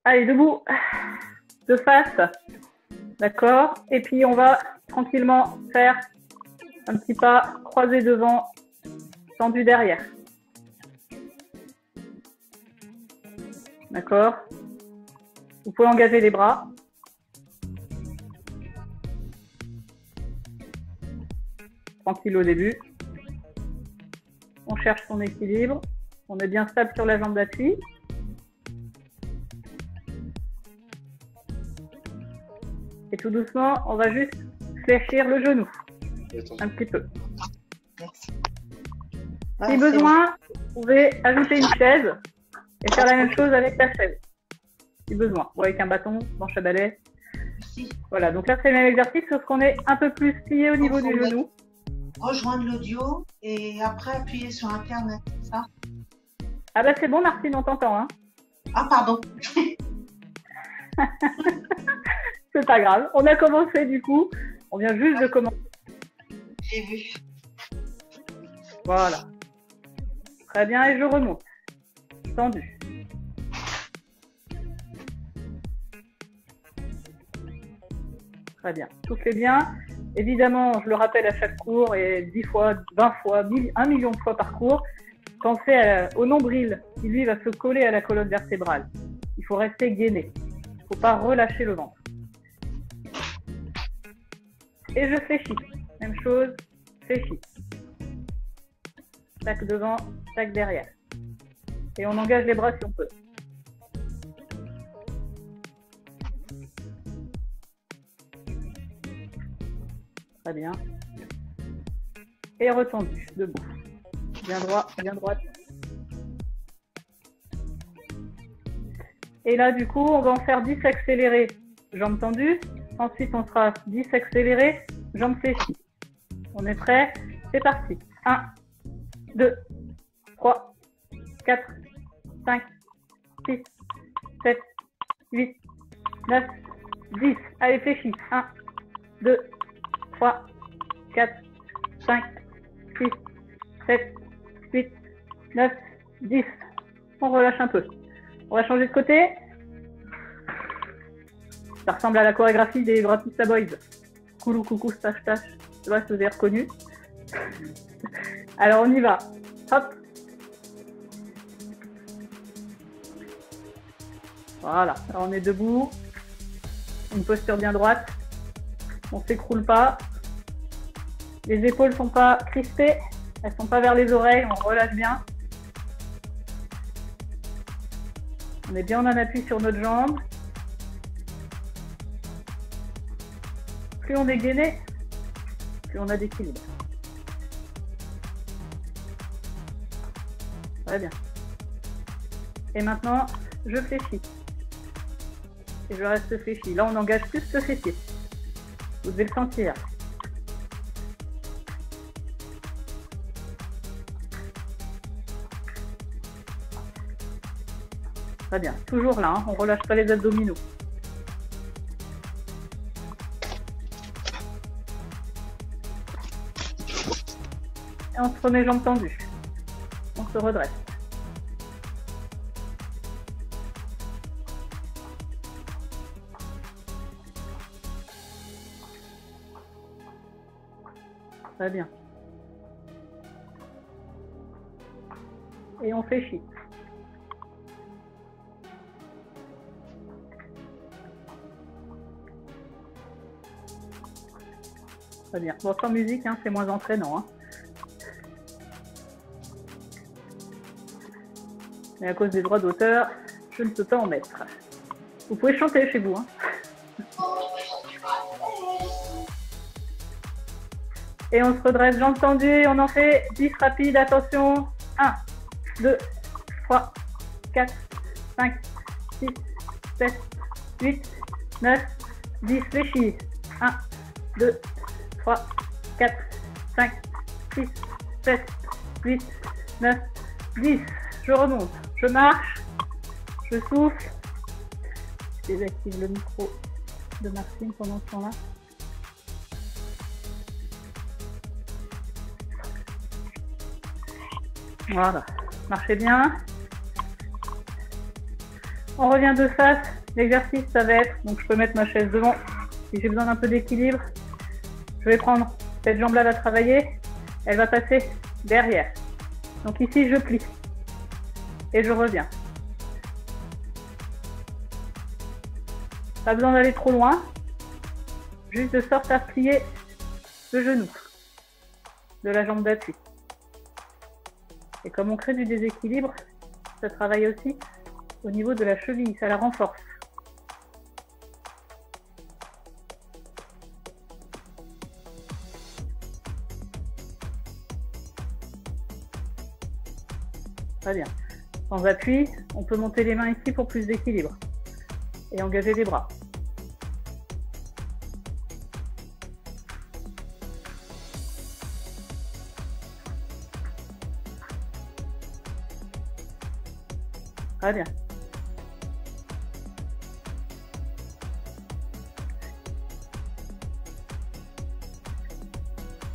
Allez, debout, de face, d'accord? Et puis, on va tranquillement faire un petit pas croisé devant, tendu derrière. D'accord? Vous pouvez engager les bras. Tranquille au début. On cherche son équilibre. On est bien stable sur la jambe d'appui. Et tout doucement, on va juste fléchir le genou. Un petit peu. Merci. Si besoin, vous pouvez ajouter une chaise et faire la même chose avec la chaise. Si besoin. Ou avec un bâton, planche à balai. Merci. Voilà, donc là c'est le même exercice, sauf qu'on est un peu plus plié au niveau du genou. Rejoindre l'audio et après appuyer sur Internet, c'est ça? Ah bah c'est bon Martine, on t'entend. Hein. Ah pardon. C'est pas grave, on a commencé du coup, on vient juste de commencer. J'ai vu. Voilà. Très bien, et je remonte. Tendu. Très bien, soufflez bien. Évidemment, je le rappelle à chaque cours, et 10 fois, 20 fois, 1 million de fois par cours, pensez au nombril qui lui va se coller à la colonne vertébrale. Il faut rester gainé. Il ne faut pas relâcher le ventre. Et je fléchis. Même chose, fléchis. Tac devant, tac derrière. Et on engage les bras si on peut. Très bien. Et retendu, debout. Bien droit, bien droite. Et là, du coup, on va en faire 10 accélérés, jambes tendues. Ensuite, on fera 10 accélérés, jambes fléchies. On est prêt? C'est parti. 1, 2, 3, 4, 5, 6, 7, 8, 9, 10. Allez, fléchis. 1, 2, 3, 4, 5, 6, 7, 8, 9, 10. On relâche un peu. On va changer de côté. Ça ressemble à la chorégraphie des Batista Boys. Koulou, coucou, stache, tache. Je sais pas si vous avez reconnu. Alors, on y va. Hop. Voilà. Alors, on est debout. Une posture bien droite. On ne s'écroule pas. Les épaules ne sont pas crispées. Elles ne sont pas vers les oreilles. On relâche bien. On est bien en appui sur notre jambe. Plus on est gainé, plus on a d'équilibre. Très bien. Et maintenant, je fléchis. Et je reste fléchi. Là, on engage plus le fessier. Vous devez le sentir. Très bien. Toujours là, hein. On ne relâche pas les abdominaux. Et on se remet jambes tendues. On se redresse. Très bien. Et on fléchit. Très bien. Bon, sans musique, hein, c'est moins entraînant. Hein. Mais à cause des droits d'auteur, je ne peux pas en mettre. Vous pouvez chanter chez vous. Hein. Et on se redresse, jambes tendues, on en fait 10 rapides, attention. 1, 2, 3, 4, 5, 6, 7, 8, 9, 10, fléchis. 1, 2, 3, 4, 5, 6, 7, 8, 9, 10. Je remonte, je marche, je souffle. Je désactive le micro de Martine pendant ce temps-là. Voilà, marchez bien. On revient de face. L'exercice, ça va être, donc je peux mettre ma chaise devant. Si j'ai besoin d'un peu d'équilibre, je vais prendre cette jambe-là à travailler. Elle va passer derrière. Donc ici, je plie. Et je reviens. Pas besoin d'aller trop loin. Juste de sorte à plier le genou de la jambe d'appui. Et comme on crée du déséquilibre, ça travaille aussi au niveau de la cheville, ça la renforce. Très bien. Sans appui, on peut monter les mains ici pour plus d'équilibre et engager les bras. Très bien.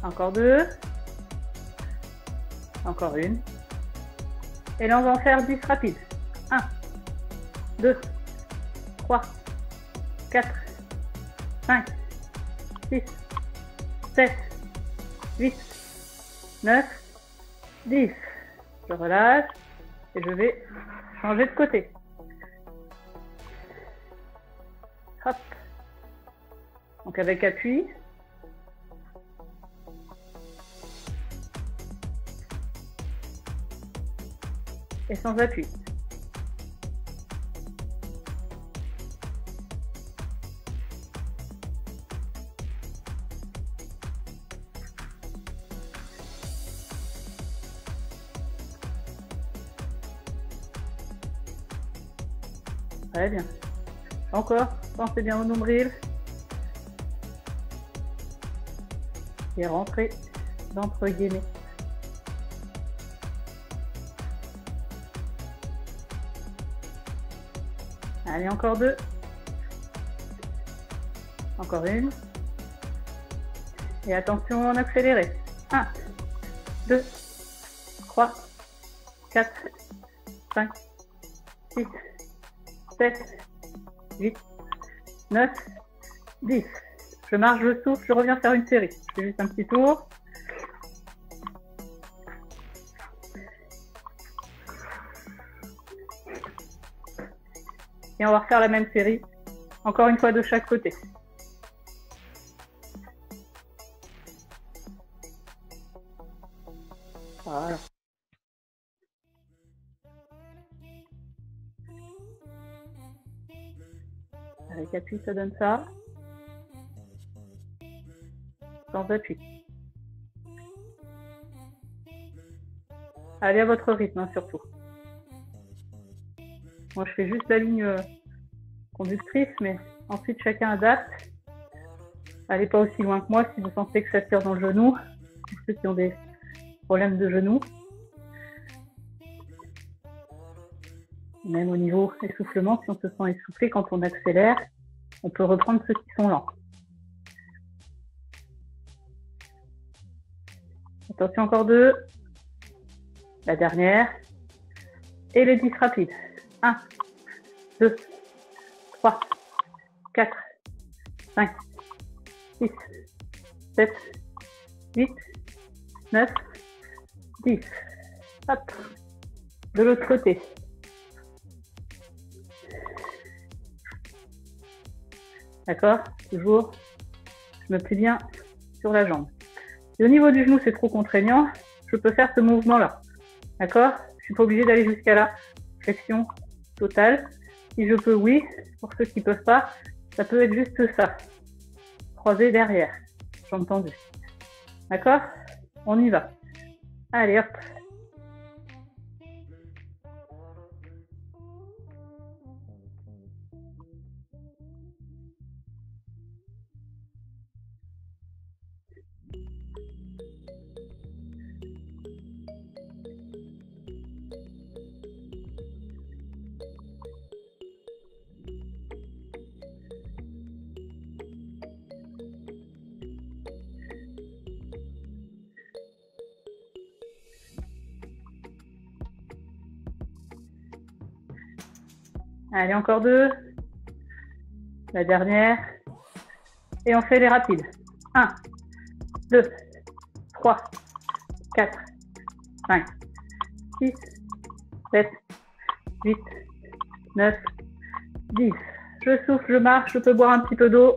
Encore deux. Encore une. Et là, on va en faire 10 rapides. 1, 2, 3, 4, 5, 6, 7, 8, 9, 10. Je relâche et je vais changer de côté. Hop. Donc avec appui. Et sans appui. Très bien. Encore, pensez bien au nombril. Et rentrez d'entre guillemets. Allez, encore deux. Encore une. Et attention, en accéléré. 1, 2, 3, 4, 5, 6, 7, 8, 9, 10. Je marche, je souffle, je reviens faire une série. Je fais juste un petit tour. Et on va refaire la même série, encore une fois de chaque côté. Voilà. Avec appui, ça donne ça. Sans appui. Allez à votre rythme, hein, surtout. Moi, je fais juste la ligne conductrice, mais ensuite, chacun adapte. Allez pas aussi loin que moi si vous sentez que ça tire dans le genou. Pour ceux qui ont des problèmes de genou. Même au niveau essoufflement, si on se sent essoufflé, quand on accélère, on peut reprendre ceux qui sont lents. Attention, encore deux. La dernière. Et les 10 rapides. 1, 2, 3, 4, 5, 6, 7, 8, 9, 10. Hop. De l'autre côté. D'accord? Toujours, je me plie bien sur la jambe. Et au niveau du genou, c'est trop contraignant. Je peux faire ce mouvement-là. D'accord? Je ne suis pas obligée d'aller jusqu'à la flexion totale. Si je peux, oui. Pour ceux qui ne peuvent pas, ça peut être juste ça. Croisé derrière. Jambe tendue. D'accord? On y va. Allez, hop. Allez, encore 2. La dernière. Et on fait les rapides. 1, 2, 3, 4, 5, 6, 7, 8, 9, 10. Je souffle, je marche, je peux boire un petit peu d'eau.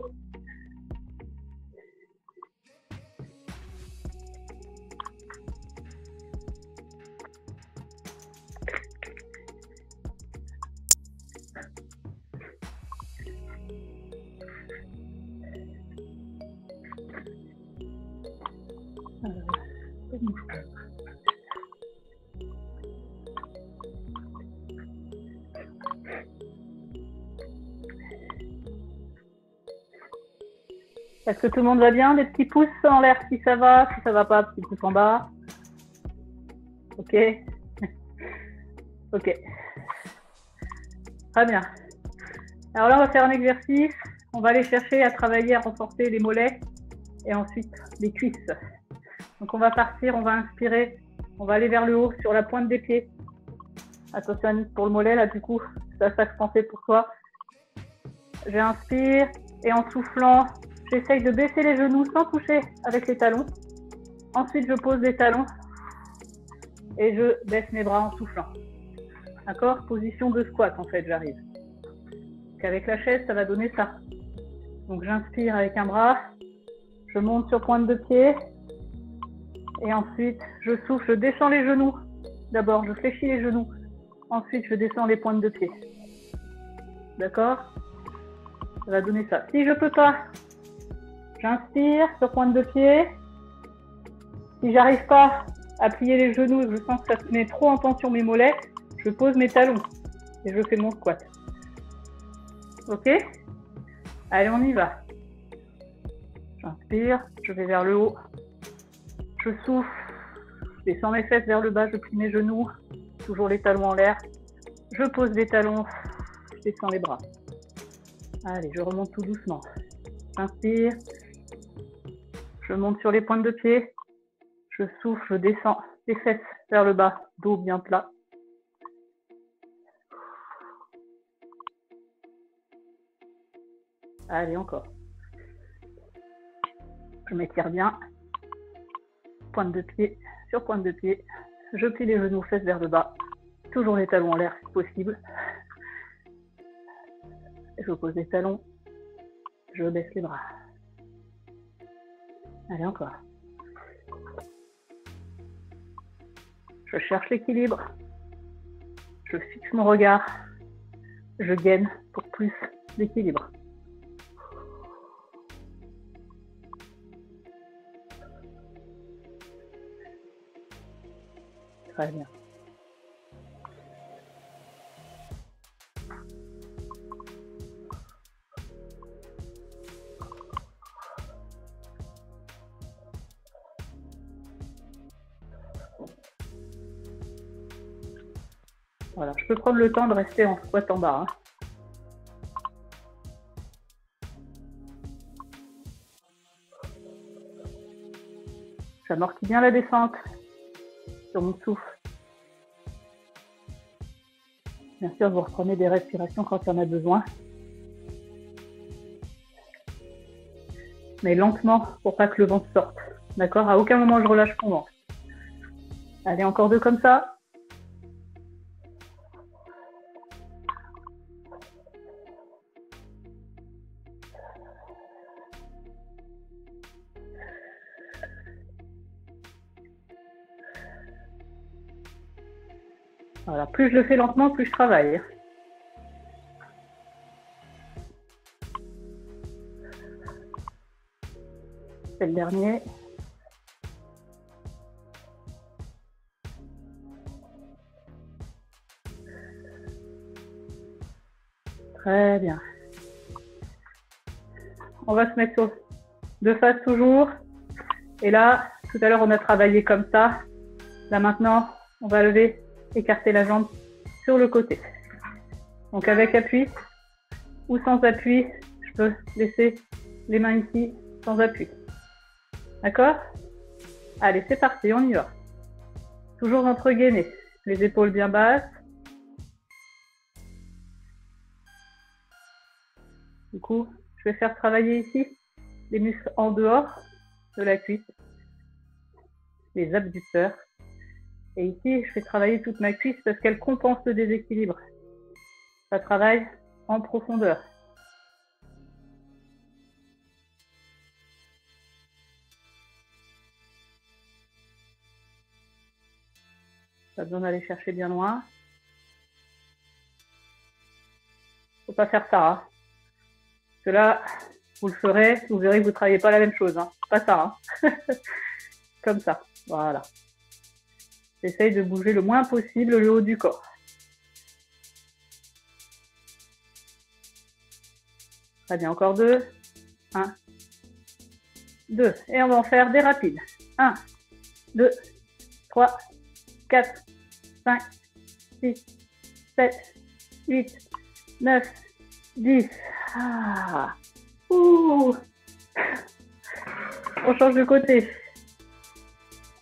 Est-ce que tout le monde va bien? Des petits pouces en l'air si ça va pas, petits pouces en bas. Ok. Ok. Très bien. Alors là, on va faire un exercice. On va aller chercher à travailler, à renforcer les mollets et ensuite les cuisses. Donc on va partir, on va inspirer, on va aller vers le haut sur la pointe des pieds. Attention Annick pour le mollet là du coup, c'est ça que je pensais pour toi. J'inspire et en soufflant, j'essaye de baisser les genoux sans toucher avec les talons. Ensuite je pose les talons et je baisse mes bras en soufflant. D'accord? Position de squat en fait, j'arrive. Avec la chaise, ça va donner ça. Donc j'inspire avec un bras, je monte sur pointe de pied et ensuite je souffle, je descends les genoux. D'abord, je fléchis les genoux. Ensuite, je descends les pointes de pied. D'accord? Ça va donner ça. Si je peux pas, j'inspire sur pointe de pied. Si j'arrive pas à plier les genoux et que je sens que ça se met trop en tension mes mollets, je pose mes talons et je fais mon squat. Ok? Allez, on y va. J'inspire, je vais vers le haut. Je souffle, je descends mes fesses vers le bas, je plie mes genoux, toujours les talons en l'air. Je pose les talons, je descends les bras. Allez, je remonte tout doucement. J'inspire, je monte sur les pointes de pied, je souffle, je descends les fesses vers le bas, dos bien plat. Allez, encore. Je m'étire bien. Pointe de pied sur pointe de pied. Je plie les genoux, fesses vers le bas. Toujours les talons en l'air si possible. Je pose les talons. Je baisse les bras. Allez, encore. Je cherche l'équilibre. Je fixe mon regard. Je gaine pour plus d'équilibre. Très bien. Voilà, je peux prendre le temps de rester en squat en bas. J'amortis bien la descente sur mon souffle. Bien sûr, vous reprenez des respirations quand il y en a besoin. Mais lentement pour pas que le ventre sorte. D'accord? À aucun moment je relâche mon ventre. Allez, encore 2 comme ça. Voilà, plus je le fais lentement, plus je travaille. C'est le dernier. Très bien. On va se mettre sur de face toujours. Et là, tout à l'heure, on a travaillé comme ça. Là, maintenant, on va lever, écarter la jambe sur le côté. Donc, avec appui ou sans appui, je peux laisser les mains ici sans appui. D'accord? Allez, c'est parti, on y va. Toujours ventre gainé, les épaules bien basses. coup, je vais faire travailler ici les muscles en dehors de la cuisse, les abducteurs. Et ici, je fais travailler toute ma cuisse parce qu'elle compense le déséquilibre. Ça travaille en profondeur. Pas besoin d'aller chercher bien loin. Faut pas faire ça. Hein. Parce que là, vous le ferez, vous verrez que vous ne travaillez pas la même chose. Hein. Pas ça. Hein. Comme ça. Voilà. J'essaye de bouger le moins possible le haut du corps. Très bien, encore 2. 1, 2. Et on va en faire des rapides. 1, 2, 3, 4, 5, 6, 7, 8, 9, 10. Ah. Ouh. On change de côté.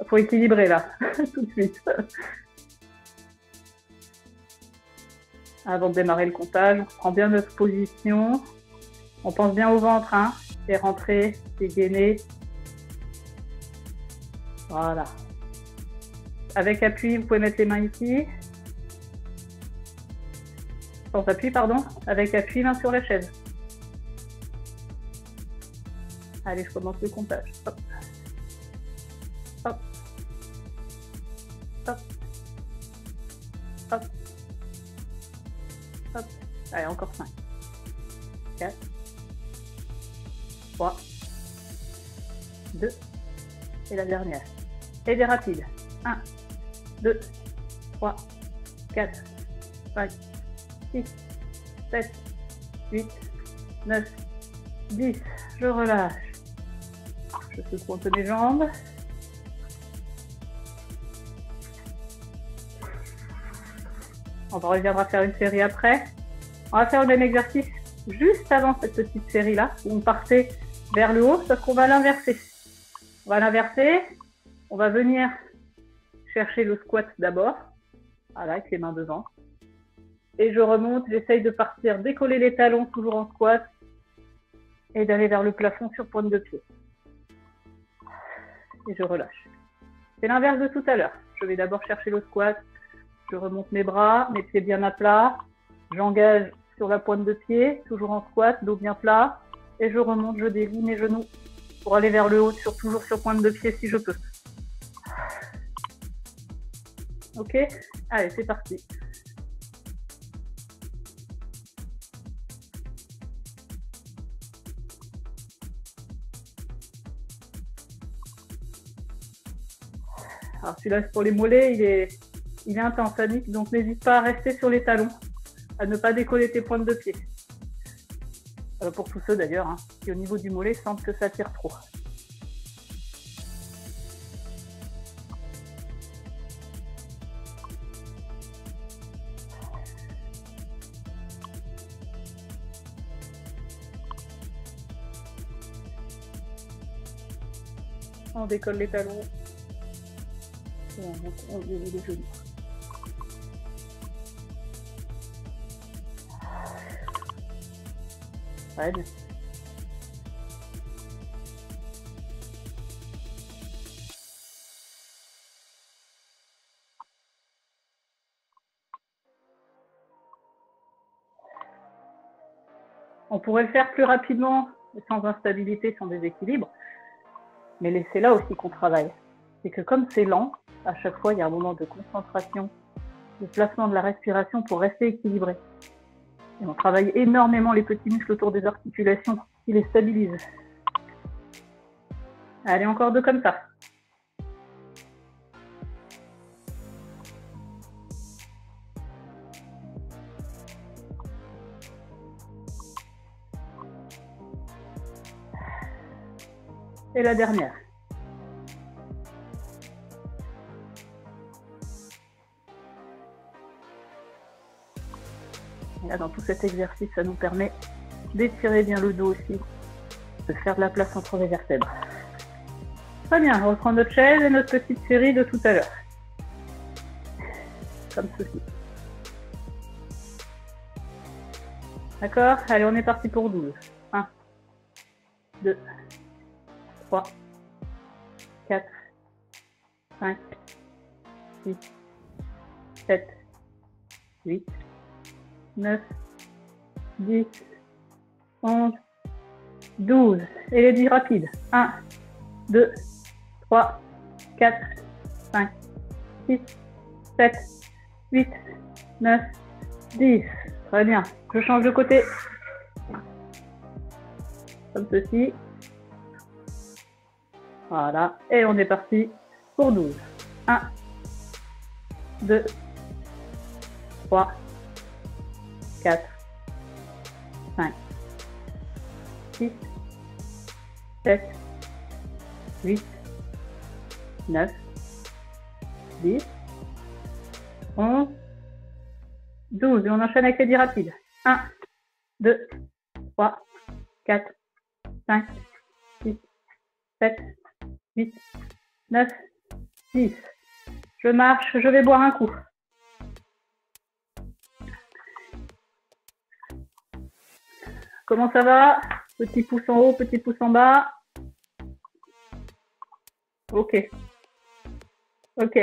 Il faut équilibrer là, tout de suite. Avant de démarrer le comptage, on prend bien notre position. On pense bien au ventre, hein, et rentrer, dégainer. Voilà. Avec appui, vous pouvez mettre les mains ici. Sans appui, pardon. Avec appui, main sur la chaise. Allez, je commence le comptage. Hop. Hop. Hop. Hop. Hop. Allez, encore 5. 4. 3. 2. Et la dernière. Et des rapides. 1, 2, 3, 4, 5, 6, 7, 8, 9, 10. Je relâche. Je secoue un peu mes jambes. On reviendra faire une série après. On va faire le même exercice juste avant cette petite série-là, où on partait vers le haut, parce qu'on va l'inverser. On va l'inverser. On va venir chercher le squat d'abord, voilà, avec les mains devant. Et je remonte, j'essaye de partir, décoller les talons, toujours en squat, et d'aller vers le plafond sur pointe de pied. Et je relâche. C'est l'inverse de tout à l'heure. Je vais d'abord chercher le squat, je remonte mes bras, mes pieds bien à plat, j'engage sur la pointe de pied, toujours en squat, dos bien plat, et je remonte, je délie mes genoux pour aller vers le haut, toujours sur pointe de pied si je peux. Ok, allez, c'est parti. Alors celui-là, pour les mollets, il est intense, Annick, donc n'hésite pas à rester sur les talons, à ne pas décoller tes pointes de pied. Pour tous ceux d'ailleurs, hein, qui au niveau du mollet sentent que ça tire trop. On décolle les talons. Et on délie les genoux. Ouais, bien. On pourrait le faire plus rapidement, sans instabilité, sans déséquilibre. Mais c'est là aussi qu'on travaille. C'est que comme c'est lent, à chaque fois, il y a un moment de concentration, de placement de la respiration pour rester équilibré. Et on travaille énormément les petits muscles autour des articulations qui les stabilisent. Allez, encore 2 comme ça. Et la dernière. Et là, dans tout cet exercice, ça nous permet d'étirer bien le dos aussi, de faire de la place entre les vertèbres. Très bien, on reprend notre chaise et notre petite série de tout à l'heure. Comme ceci. D'accord? Allez, on est parti pour 12. 1, 2, 3, 4, 5, 6, 7, 8, 9, 10, 11, 12. Et les 10 rapides. 1, 2, 3, 4, 5, 6, 7, 8, 9, 10. Très bien. Je change de côté. Comme ceci. Voilà. Et on est parti pour 12. 1, 2, 3, 4, 5, 6, 7, 8, 9, 10, 11, 12. Et on enchaîne avec les 10 rapides. 1, 2, 3, 4, 5, 6, 7, 8, 9, 10. Je marche, je vais boire un coup. Comment ça va? Petit pouce en haut, petit pouce en bas. Ok. Ok.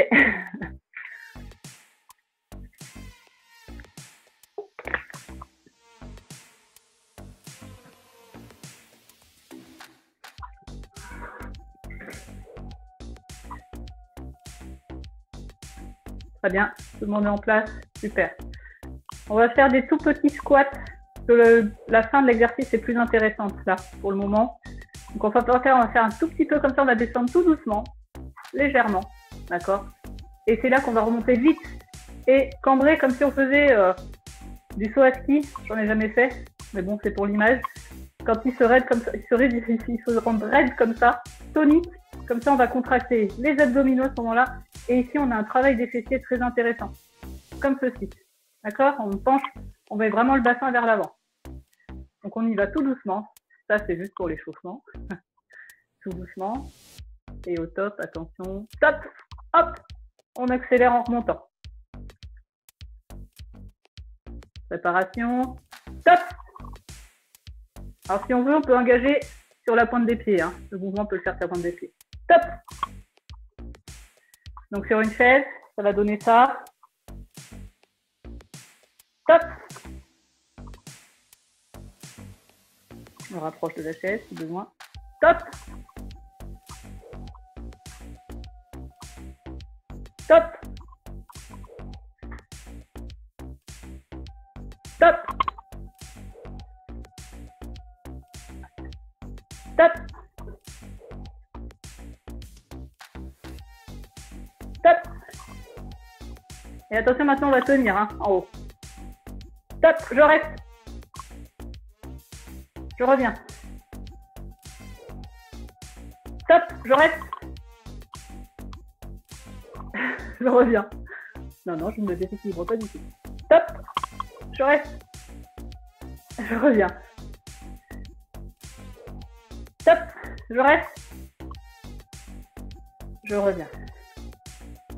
Très bien, tout le monde est en place, super. On va faire des tout petits squats. La fin de l'exercice est plus intéressante là pour le moment. Donc on va faire un tout petit peu comme ça, on va descendre tout doucement, légèrement, d'accord? Et c'est là qu'on va remonter vite et cambrer comme si on faisait du saut à ski. J'en ai jamais fait, mais bon, c'est pour l'image. Quand il se raide comme ça, il se rend raide comme ça, tonique. Comme ça, on va contracter les abdominaux à ce moment-là. Et ici, on a un travail des fessiers très intéressant. Comme ceci. D'accord? On penche, on met vraiment le bassin vers l'avant. Donc, on y va tout doucement. Ça, c'est juste pour l'échauffement. Tout doucement. Et au top, attention. Top! Hop! On accélère en remontant. Préparation. Top! Alors, si on veut, on peut engager sur la pointe des pieds. Hein. Le mouvement peut le faire sur la pointe des pieds. Top! Donc, sur une chaise, ça va donner ça. Top! On rapproche de la chaise si besoin. Top! Top! Top! Top! Top! Et attention, maintenant on va tenir hein, en haut. Top! Je reste. Je reviens. Top! Je reste. Je reviens. Non, je ne me déséquilibre pas du tout. Top! Je reste. Je reviens. Top! Je reste. Je reviens.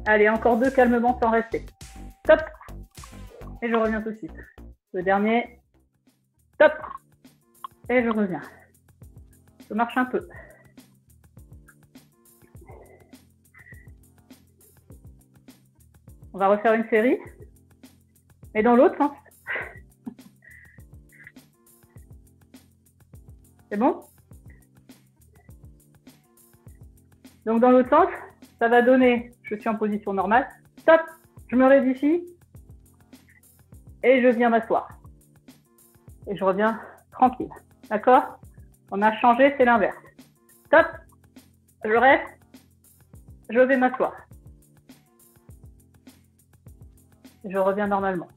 Allez, encore 2 calmement sans rester. Top! Et je reviens tout de suite. Le dernier. Top! Et je reviens. Je marche un peu. On va refaire une série. Mais dans l'autre sens. C'est bon? Donc dans l'autre sens, ça va donner, je suis en position normale, top, je me rédifie et je viens m'asseoir. Et je reviens tranquille, d'accord? On a changé, c'est l'inverse. Top, je reste, je vais m'asseoir. Je reviens normalement.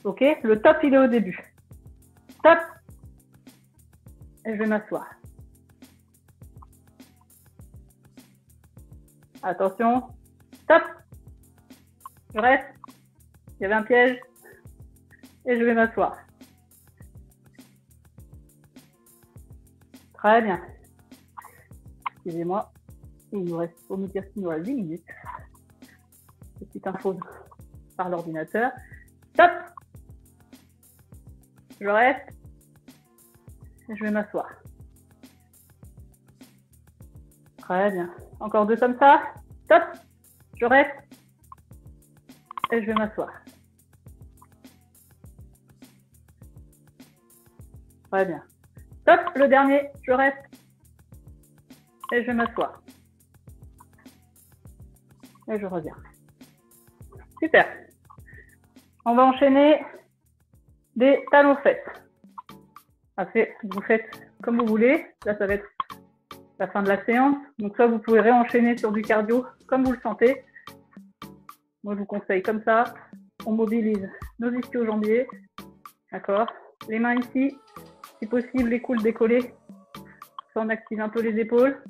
Ok? Le top, il est au début. Top, et je vais m'asseoir. Attention. Top. Je reste. Il y avait un piège. Et je vais m'asseoir. Très bien. Excusez-moi. Il nous reste, pour me dire qu'il nous reste 10 minutes. Petite info par l'ordinateur. Top. je reste. Et je vais m'asseoir. Très bien. Encore 2 comme ça. Top. Je reste. Et je vais m'asseoir. Très bien. Top. Le dernier. Je reste. Et je vais m'asseoir. Et je reviens. Super. On va enchaîner des talons-fesses. Après, vous faites comme vous voulez. Là, ça va être la fin de la séance. Donc ça, vous pouvez réenchaîner sur du cardio comme vous le sentez. Moi, je vous conseille comme ça. On mobilise nos ischio-jambiers. D'accord. Les mains ici. Si possible, les coudes décollés. Ça, on active un peu les épaules.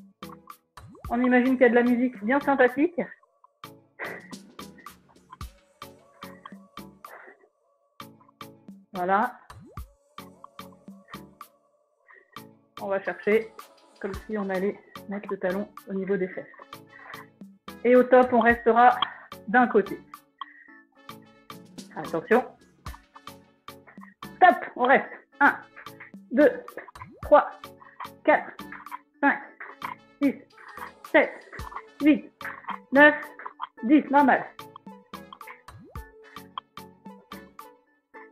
On imagine qu'il y a de la musique bien sympathique. Voilà. On va chercher comme si on allait mettre le talon au niveau des fesses. Et au top, on restera d'un côté. Attention. Top, on reste. 1, 2, 3, 4, 5, 6, 7, 8, 9, 10. Normal.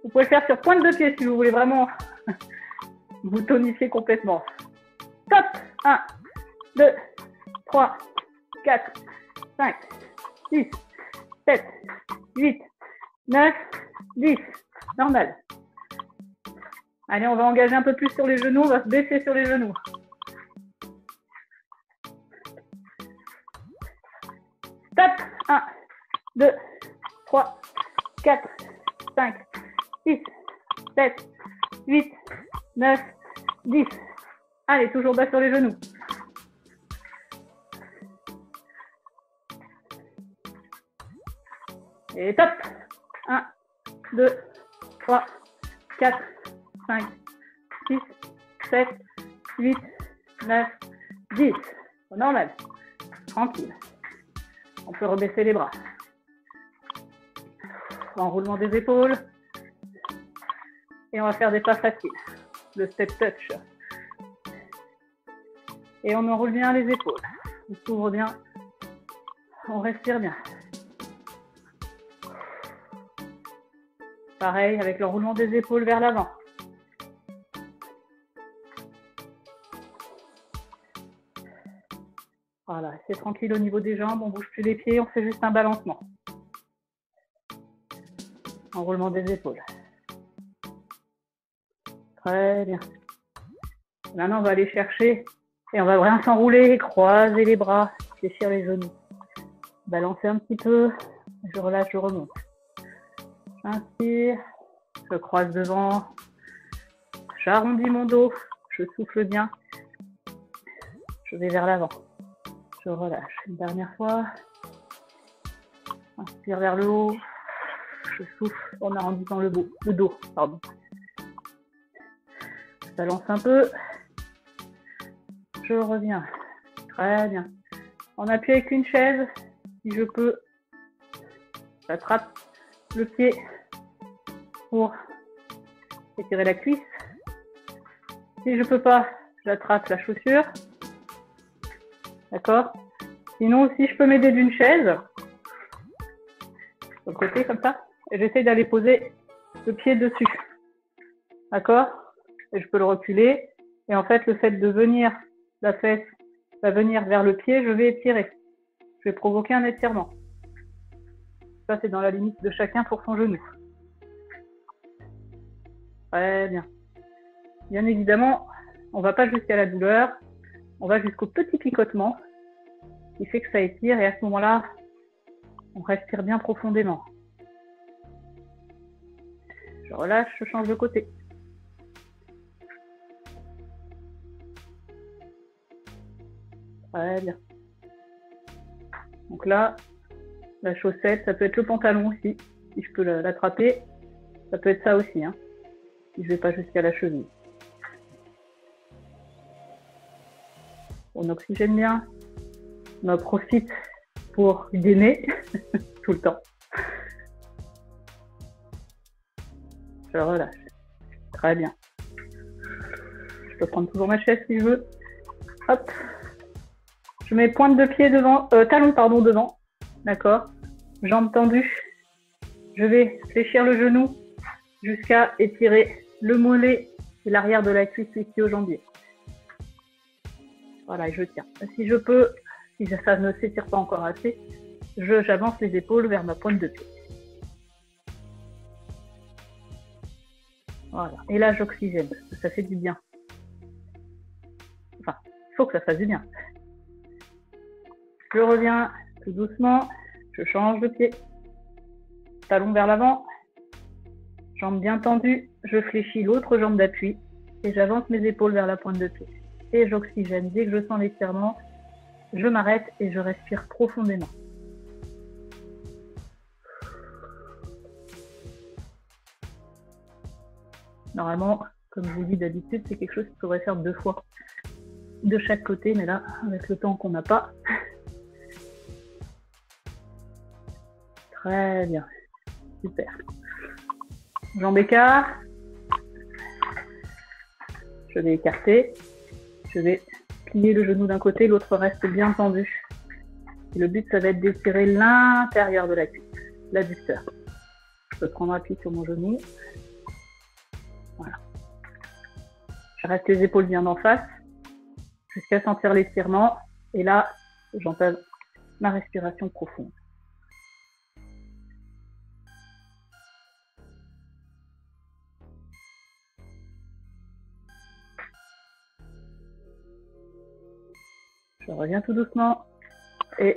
Vous pouvez le faire sur pointe de pied si vous voulez vraiment vous tonifier complètement. Top. 1, 2, 3, 4, 5, 6, 7, 8, 9, 10. Normal. Allez, on va engager un peu plus sur les genoux. On va se baisser sur les genoux. Top. 1, 2, 3, 4, 5, 6, 7, 8, 9, 10. Allez, toujours bas sur les genoux. Et top. 1, 2, 3, 4, 5, 6, 7, 8, 9, 10. Normal. Tranquille. On peut rebaisser les bras. Enroulement des épaules. Et on va faire des pas faciles. Le step touch. Et on enroule bien les épaules. On s'ouvre bien. On respire bien. Pareil avec l'enroulement des épaules vers l'avant. Voilà, c'est tranquille au niveau des jambes, on ne bouge plus les pieds, on fait juste un balancement. Enroulement des épaules. Très bien. Maintenant, on va aller chercher et on va vraiment s'enrouler, croiser les bras, fléchir les genoux. Balancer un petit peu, je relâche, je remonte. J'inspire, je croise devant, j'arrondis mon dos, je souffle bien, je vais vers l'avant. Je relâche. Une dernière fois. Inspire vers le haut. Je souffle en arrondissant le dos. Pardon. Je balance un peu. Je reviens. Très bien. On appuie avec une chaise. Si je peux, j'attrape le pied pour étirer la cuisse. Si je peux pas, j'attrape la chaussure. D'accord? Sinon, si je peux m'aider d'une chaise, sur le côté comme ça, et j'essaie d'aller poser le pied dessus. D'accord? Et je peux le reculer. Et en fait, le fait de venir, la fesse va venir vers le pied, je vais étirer. Je vais provoquer un étirement. Ça, c'est dans la limite de chacun pour son genou. Très bien. Bien évidemment, on ne va pas jusqu'à la douleur. On va jusqu'au petit picotement qui fait que ça étire et à ce moment-là, on respire bien profondément. Je relâche, je change de côté. Très bien. Donc là, la chaussette, ça peut être le pantalon aussi, si je peux l'attraper. Ça peut être ça aussi, hein, si je ne vais pas jusqu'à la cheville. On oxygène bien. On en profite pour gainer tout le temps. Je relâche. Très bien. Je peux prendre toujours ma chaise si je veux. Hop. Je mets pointe de pied devant, talon pardon devant. D'accord. Jambes tendues. Je vais fléchir le genou jusqu'à étirer le mollet et l'arrière de la cuisse ici au jambier. Voilà, et je tiens. Si je peux, si ça ne s'étire pas encore assez, j'avance les épaules vers ma pointe de pied. Voilà. Et là, j'oxygène, parce que ça fait du bien. Enfin, il faut que ça fasse du bien. Je reviens tout doucement, je change de pied. Talon vers l'avant, jambes bien tendues, je fléchis l'autre jambe d'appui et j'avance mes épaules vers la pointe de pied. Et j'oxygène. Dès que je sens l'étirement, je m'arrête et je respire profondément. Normalement, comme je vous dis d'habitude, c'est quelque chose qu'il faudrait faire 2 fois de chaque côté, mais là, avec le temps qu'on n'a pas. Très bien. Super. Jambes écart. Je vais écarter. Je vais plier le genou d'un côté, l'autre reste bien tendu. Et le but, ça va être d'étirer l'intérieur de la cuisse, l'adducteur. Je peux prendre appui sur mon genou. Voilà. Je reste les épaules bien en face jusqu'à sentir l'étirement. Et là, j'entame ma respiration profonde. Je reviens tout doucement et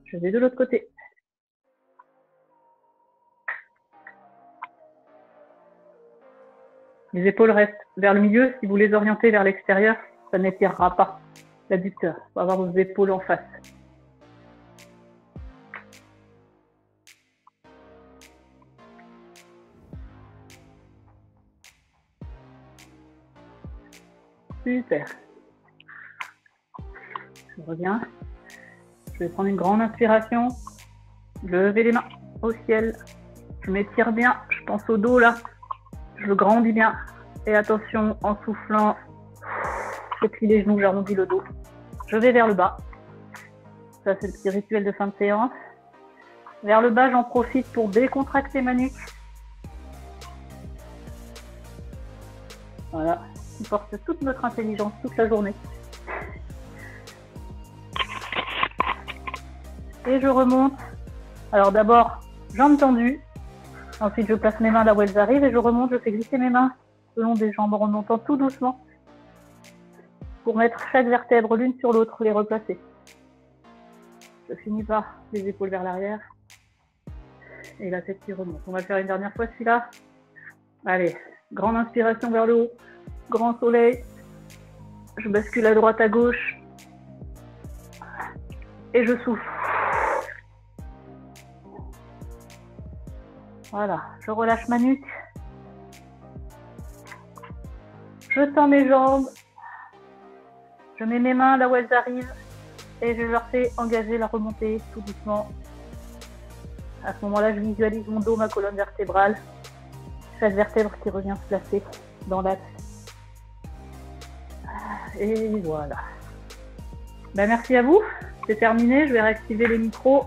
je vais de l'autre côté. Les épaules restent vers le milieu. Si vous les orientez vers l'extérieur, ça n'étirera pas l'adducteur. Il faut avoir vos épaules en face. Super. Je reviens. Je vais prendre une grande inspiration. Lever les mains au ciel. Je m'étire bien. Je pense au dos là. Je le grandis bien. Et attention, en soufflant, je plie les genoux, j'arrondis le dos. Je vais vers le bas. Ça, c'est le petit rituel de fin de séance. Vers le bas, j'en profite pour décontracter ma nuque. Voilà. Qui porte toute notre intelligence toute la journée. Et je remonte. Alors d'abord, jambes tendues. Ensuite, je place mes mains là où elles arrivent et je remonte. Je fais glisser mes mains le long des jambes en remontant tout doucement pour mettre chaque vertèbre l'une sur l'autre, les replacer. Je finis par les épaules vers l'arrière et la tête qui remonte. On va le faire une dernière fois celui-là. Allez, grande inspiration vers le haut, grand soleil. Je bascule à droite, à gauche et je souffle. Voilà, je relâche ma nuque. Je tends mes jambes. Je mets mes mains là où elles arrivent et je leur fais engager la remontée tout doucement. À ce moment-là, je visualise mon dos, ma colonne vertébrale. Chaque vertèbre qui revient se placer dans l'axe. Et voilà. Ben, merci à vous. C'est terminé. Je vais réactiver les micros.